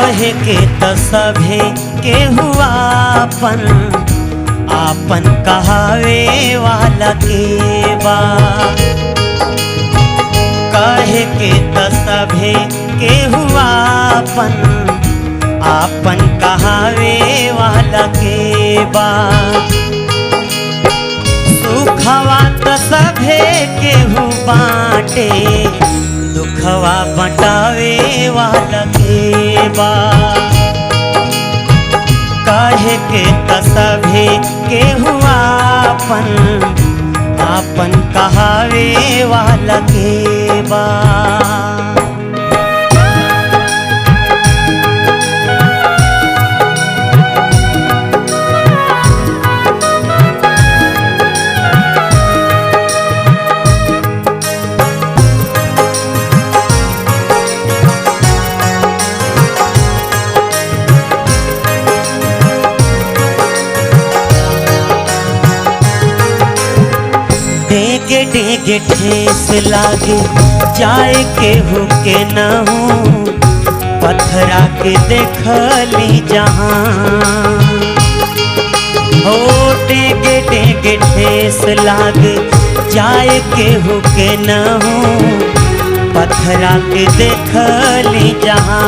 कहे के त सभे के हुआ आपन कहावे वाला के बा। कहे के त सभे के हुआ आपन कहावे वाला के बा। सुखवा त सभे केहू बाटे दुखवा बटावे वाला के बा। कहे के त सभे केहू आपन कहावे वाला के बा। डेगे डेगे ठेस लागे जाए केहू के न हो पत्थरा के देखली जहाँ। हो डेगे डेगे ठेस लागे जाए केहू के न हो पत्थरा के देखली जहाँ।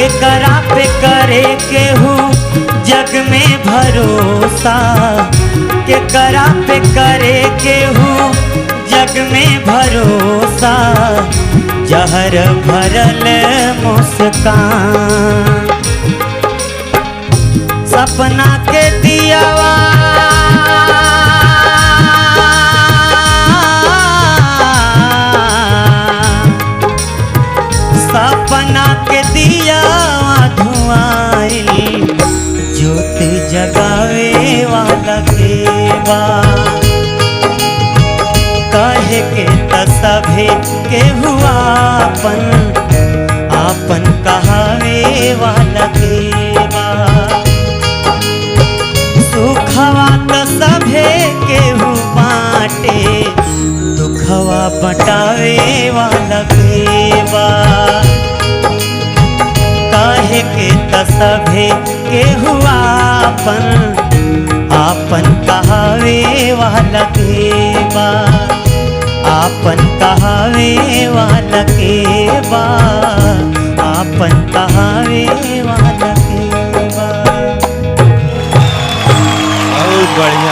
एकरा पे करे केहू जग में भरोसा केकरा पे करे केहू जग में भरोसा। जहर भरल मुस्कान सपना के दियावा सपना के दियावा धुआइल ज्योत जगावे वाला के बा। कहे के त सभे केहू आपन कहावे वाला के बा। सुखवा त सभे केहू बाटे दुखवा बटावे वाला के बा। कहे के त सभे केहू आपन कहावे वाला के बा। आपन कहावे वाला के बा। आपन कहावे वाला के बा। बहुत बढ़िया।